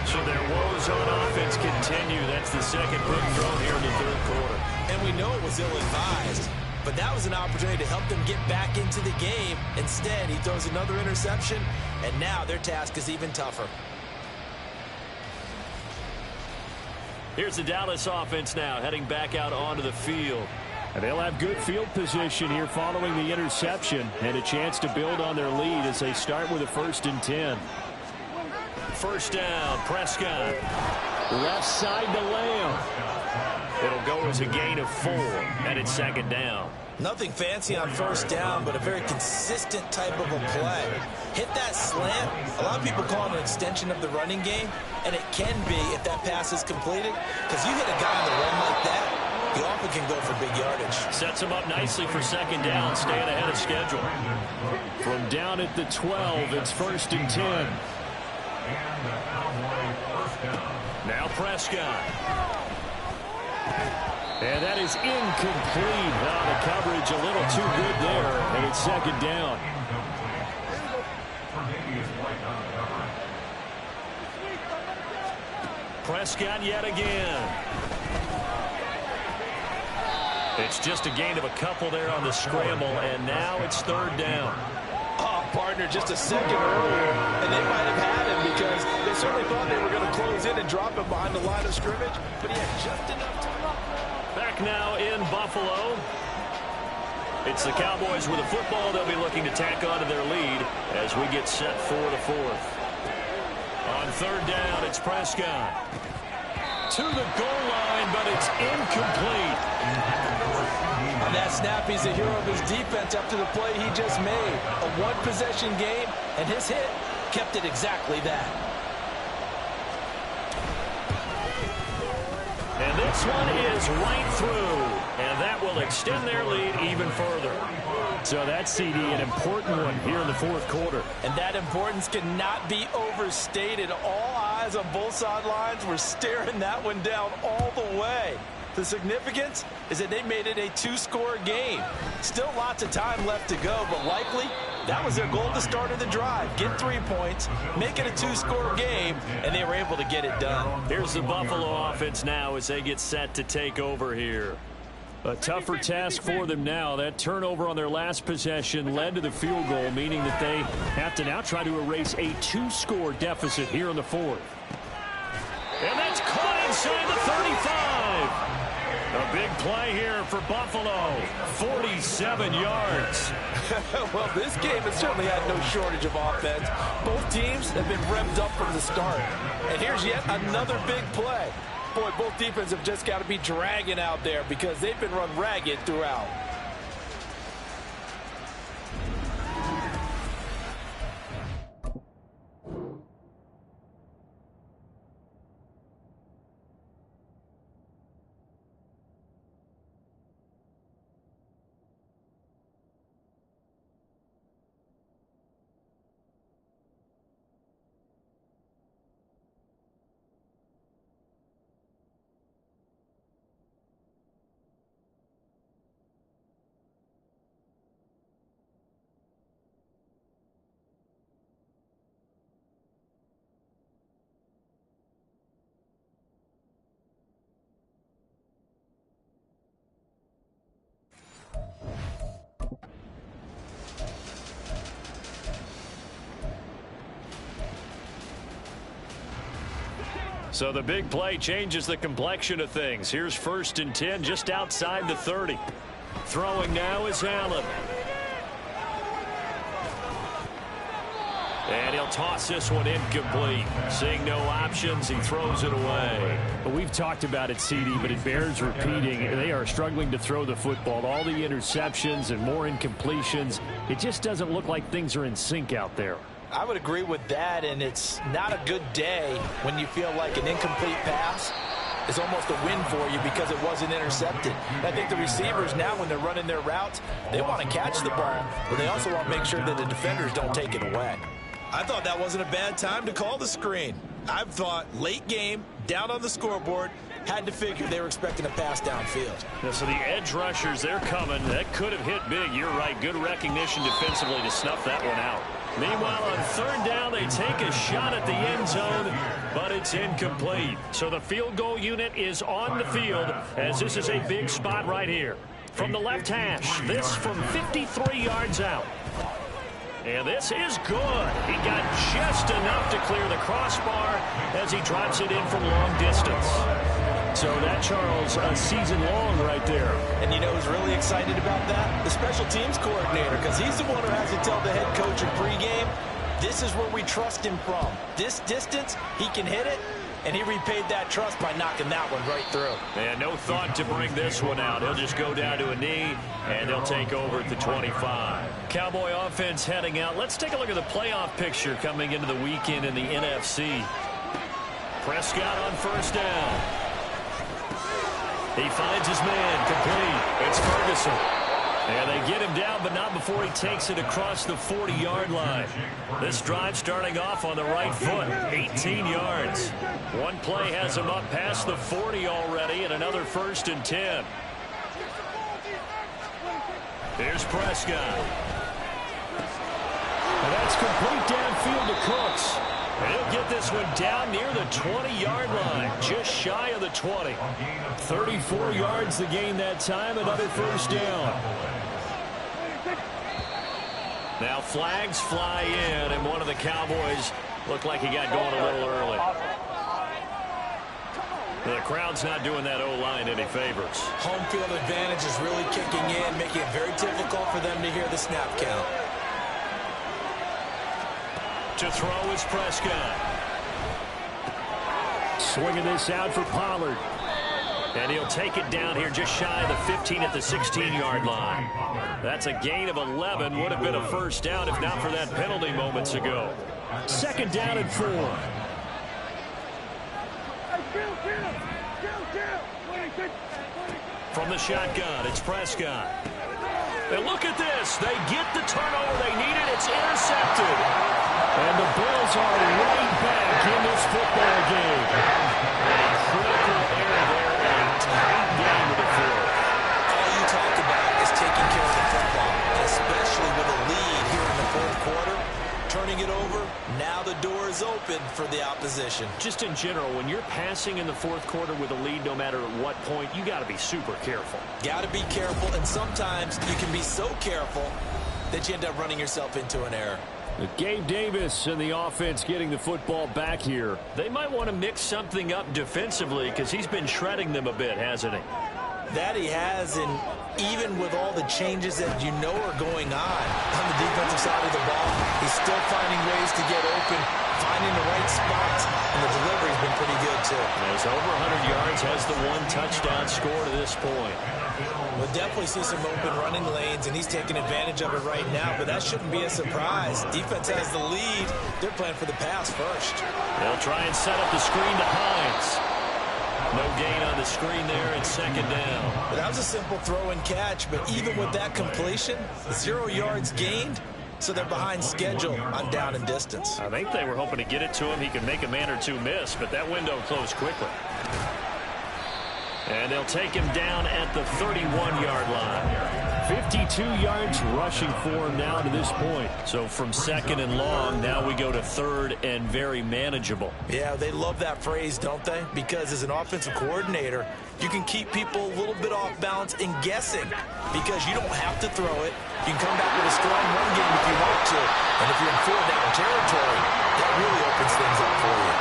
So their woes on offense continue. That's the second book thrown here in the 3rd quarter. And we know it was ill-advised, but that was an opportunity to help them get back into the game. Instead, he throws another interception, and now their task is even tougher. Here's the Dallas offense now heading back out onto the field. And they'll have good field position here following the interception and a chance to build on their lead as they start with a 1st and 10. First down, Prescott. Left side to Lamb. It'll go as a gain of 4, and it's 2nd down. Nothing fancy on first down, but a very consistent type of a play. Hit that slant. A lot of people call it an extension of the running game, and it can be if that pass is completed, because you hit a guy on the run like that, he often can go for big yardage. Sets him up nicely for 2nd down, staying ahead of schedule. From down at the 12, it's 1st and 10. Now Prescott. And that is incomplete. The coverage a little too good there, and it's 2nd down. Prescott yet again. It's just a gain of a couple there on the scramble, and now it's 3rd down. Oh, partner, just a second earlier, and they might have had him because they certainly thought they were going to close in and drop him behind the line of scrimmage, but he had just enough time. Back now in Buffalo. It's the Cowboys with a football. They'll be looking to tack onto their lead as we get set for the 4th. On 3rd down, it's Prescott. To the goal line, but it's incomplete. On that snap, he's the hero of his defense after the play he just made. A one-possession game, and his hit kept it exactly that. And this one is right through, and that will extend their lead even further. So that's, CD, an important one here in the 4th quarter. And that importance cannot be overstated. All eyes on both sidelines were staring that one down all the way. The significance is that they made it a 2-score game. Still lots of time left to go, but likely that was their goal at the start of the drive. Get 3 points, make it a 2-score game, and they were able to get it done. Here's the Buffalo offense now as they get set to take over here. A tougher task for them now. That turnover on their last possession led to the field goal, meaning that they have to now try to erase a 2-score deficit here in the 4th. And that's caught inside the 35. A big play here for Buffalo. 47 yards. Well, this game has certainly had no shortage of offense. Both teams have been revved up from the start. And here's yet another big play. Boy, both defenses have just got to be dragging out there because they've been run ragged throughout. So the big play changes the complexion of things. Here's 1st and 10 just outside the 30. Throwing now is Allen. And he'll toss this one incomplete. Seeing no options, he throws it away. Well, we've talked about it, CD, but it bears repeating. They are struggling to throw the football. All the interceptions and more incompletions. It just doesn't look like things are in sync out there. I would agree with that, and it's not a good day when you feel like an incomplete pass is almost a win for you because it wasn't intercepted. And I think the receivers now, when they're running their routes, they want to catch the ball, but they also want to make sure that the defenders don't take it away. I thought that wasn't a bad time to call the screen. I thought late game, down on the scoreboard, had to figure they were expecting a pass downfield. Yeah, so the edge rushers, they're coming. That could have hit big. You're right. Good recognition defensively to snuff that one out. Meanwhile, on third down, they take a shot at the end zone, but it's incomplete. So the field goal unit is on the field as this is a big spot right here. From the left hash, this from 53 yards out. And this is good. He got just enough to clear the crossbar as he drops it in from long distance. So that, Charles, a season long right there. And you know who's really excited about that? The special teams coordinator, because he's the one who has to tell the head coach in pregame, this is where we trust him from. This distance, he can hit it, and he repaid that trust by knocking that one right through. And no thought to bring this one out. He'll just go down to a knee, and they'll take over at the 25. Cowboy offense heading out. Let's take a look at the playoff picture coming into the weekend in the NFC. Prescott on first down. He finds his man, complete. It's Ferguson. And they get him down, but not before he takes it across the 40-yard line. This drive starting off on the right foot, 18 yards. One play has him up past the 40 already, and another 1st and 10. Here's Prescott. And that's complete downfield to Cooks. And he'll get this one down near the 20-yard line, just shy of the 20. 34 yards the gain that time, another 1st down. Now flags fly in, and one of the Cowboys looked like he got going a little early. The crowd's not doing that O-line any favors. Home field advantage is really kicking in, making it very difficult for them to hear the snap count. To throw is Prescott. Swinging this out for Pollard. And he'll take it down here just shy of the 15 at the 16-yard line. That's a gain of 11. Would have been a 1st down if not for that penalty moments ago. 2nd down and 4. From the shotgun, it's Prescott. And look at this. They get the turnover they needed. It's intercepted. And the Bills are right back in this football game. A critical error there in a tight game with the fourth. All you talk about is taking care of the football, especially with a lead here in the 4th quarter. Turning it over, now the door is open for the opposition. Just in general, when you're passing in the 4th quarter with a lead, no matter at what point, you got to be super careful. Got to be careful, and sometimes you can be so careful that you end up running yourself into an error. Gabe Davis and the offense getting the football back here. They might want to mix something up defensively because he's been shredding them a bit, hasn't he? That he has, and even with all the changes that you know are going on the defensive side of the ball, he's still finding ways to get open, finding the right spots, and the delivery's been pretty good, too. Has over 100 yards, has the 1 touchdown score to this point. We'll definitely see some open running lanes, and he's taking advantage of it right now, but that shouldn't be a surprise. Defense has the lead. They're playing for the pass first. They'll try and set up the screen to Hines. No gain on the screen there, and 2nd down. But that was a simple throw and catch, but even with that completion, 0 yards gained, so they're behind schedule on down and distance. I think they were hoping to get it to him. He could make a man or two miss, but that window closed quickly. And they'll take him down at the 31-yard line. 52 yards rushing for him now to this point. So from 2nd and long, now we go to 3rd and very manageable. Yeah, they love that phrase, don't they? Because as an offensive coordinator, you can keep people a little bit off balance and guessing because you don't have to throw it. You can come back with a strong run game if you want to. And if you're in 4th down territory, that really opens things up for you.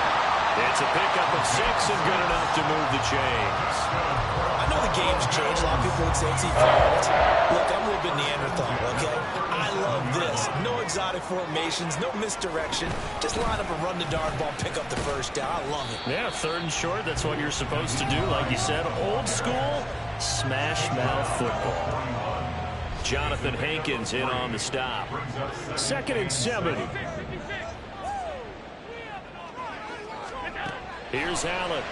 It's It's a pickup of 6 and good enough to move the chains. I know the game's changed. A lot of people would say it's evolved. Look, I'm a little bit Neanderthal, okay? I love this. No exotic formations, no misdirection. Just line up and run the darn ball, pick up the first down. I love it. Yeah, 3rd and short. That's what you're supposed to do. Like you said, old school smash mouth football. Jonathan Hankins in on the stop. 2nd and 7. Here's Allen.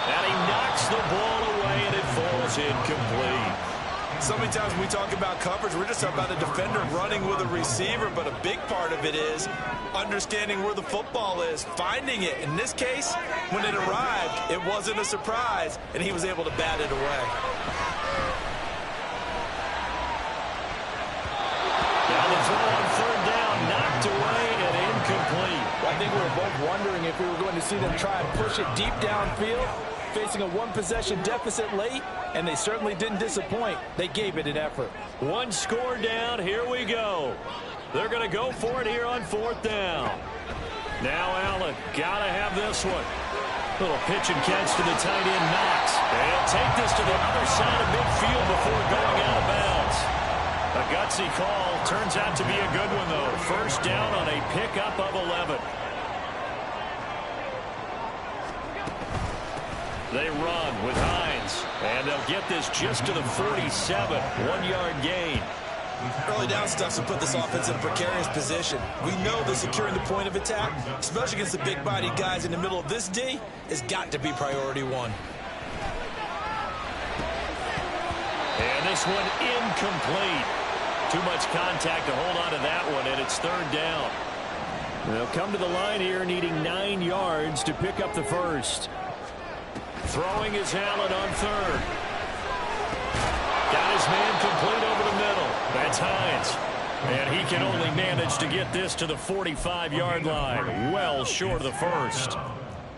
And he knocks the ball away, and it falls incomplete. So many times when we talk about coverage, we're just talking about a defender running with a receiver, but a big part of it is understanding where the football is, finding it. In this case, when it arrived, it wasn't a surprise, and he was able to bat it away. Now the throw on 3rd down, knocked away and incomplete. I think we were both wondering if we were going to see them try and push it deep downfield, facing a 1-possession deficit late, and they certainly didn't disappoint. They gave it an effort. 1 score down. Here we go. They're going to go for it here on 4th down. Now Allen, got to have this one. Little pitch and catch to the tight end, Knox. They'll take this to the other side of midfield before going out of bounds. A gutsy call. Turns out to be a good one, though. 1st down on a pickup of 11. They run with Hines, and they'll get this just to the 47. 1-yard gain. Early down stuff to put this offense in a precarious position. We know that securing the point of attack, especially against the big-bodied guys in the middle of this D, has got to be priority 1. And this one incomplete. Too much contact to hold on to that one, and it's 3rd down. They'll come to the line here needing 9 yards to pick up the first. Throwing is Allen on 3rd. Got his man complete over the middle. That's Hines. And he can only manage to get this to the 45-yard line. Well short of the first.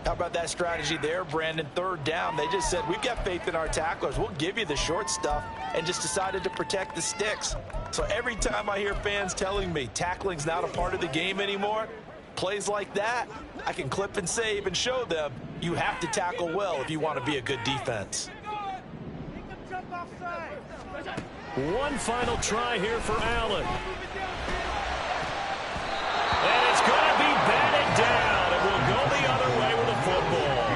How about that strategy there, Brandon? 3rd down. They just said, we've got faith in our tacklers. We'll give you the short stuff, and just decided to protect the sticks. So every time I hear fans telling me tackling's not a part of the game anymore, plays like that, I can clip and save and show them you have to tackle well if you want to be a good defense. One final try here for Allen. And it's going to be batted down. It will go the other way with the football.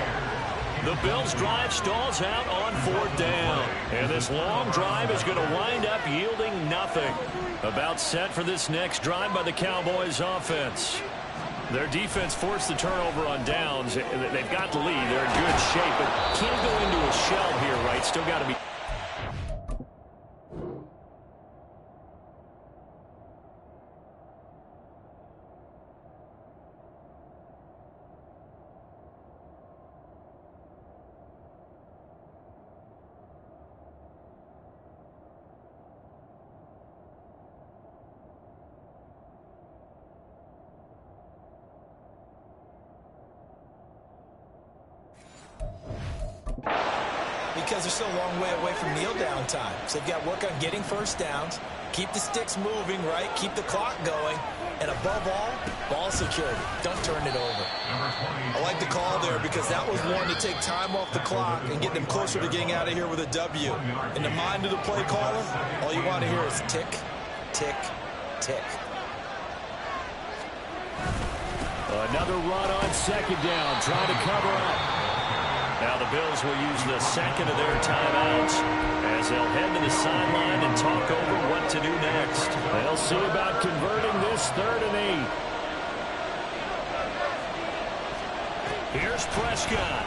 The Bills' drive stalls out on 4th down. And this long drive is going to wind up yielding nothing. About set for this next drive by the Cowboys offense. Their defense forced the turnover on downs. They've got the lead. They're in good shape, but can't go into a shell here, right? Still got to be... Because they're still a long way away from kneel down time. So they've got to work on getting first downs, keep the sticks moving, right? Keep the clock going. And above all, ball security. Don't turn it over. I like the call there because that was one to take time off the clock and get them closer to getting out of here with a W. In the mind of the play caller, all you want to hear is tick, tick, tick. Another run on 2nd down, trying to cover up. Now the Bills will use the 2nd of their timeouts as they'll head to the sideline and talk over what to do next. They'll see about converting this 3rd and 8. Here's Prescott.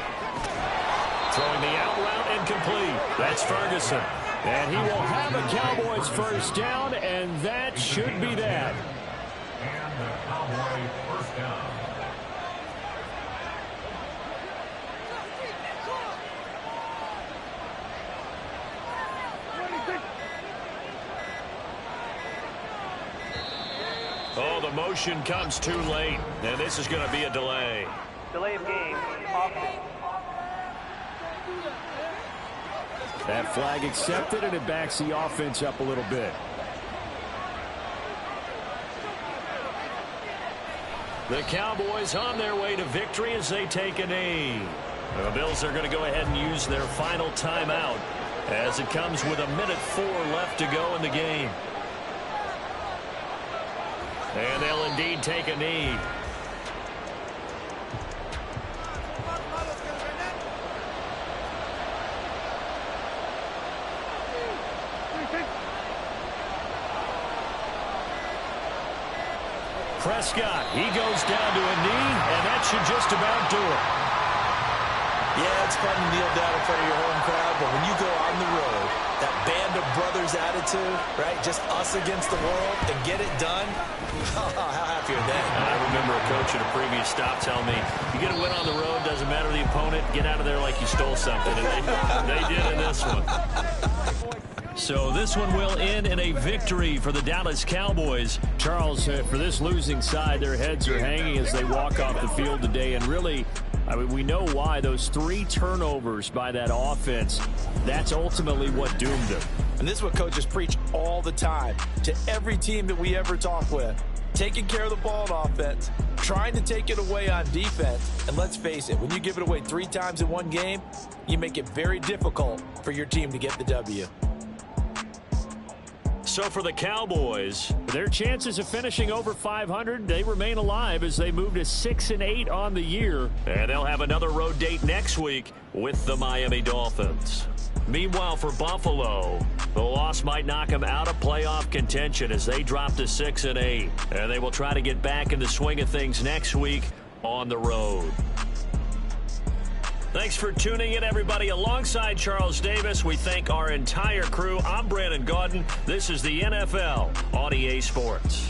Throwing the out route incomplete. That's Ferguson. And he will have a Cowboys first down, and that should be that. And the Cowboy first down. Oh, the motion comes too late, and this is going to be a delay. Delay of game. Offense. That flag accepted, and it backs the offense up a little bit. The Cowboys on their way to victory as they take a knee. The Bills are going to go ahead and use their final timeout as it comes with 1:04 left to go in the game. And they'll indeed take a knee. Prescott, he goes down to a knee, and that should just about do it. Yeah, it's fun to kneel down in front of your home crowd, but when you go on the road, that band of brothers attitude, right, just us against the world, and get it done, how happy are they? I remember a coach at a previous stop telling me, you get a win on the road, doesn't matter the opponent, get out of there like you stole something. And they did in this one. So this one will end in a victory for the Dallas Cowboys. Charles, for this losing side, their heads are hanging as they walk off the field today. And really, I mean, we know why. Those 3 turnovers by that offense, that's ultimately what doomed them. And this is what coaches preach all the time to every team that we ever talk with. Taking care of the ball on offense, trying to take it away on defense. And let's face it, when you give it away 3 times in one game, you make it very difficult for your team to get the W. So for the Cowboys, their chances of finishing over 500, they remain alive as they move to 6-8 on the year. And they'll have another road date next week with the Miami Dolphins. Meanwhile, for Buffalo, the loss might knock them out of playoff contention as they drop to 6-8. And they will try to get back in the swing of things next week on the road. Thanks for tuning in, everybody. Alongside Charles Davis, we thank our entire crew. I'm Brandon Gaudin. This is the NFL on EA Sports.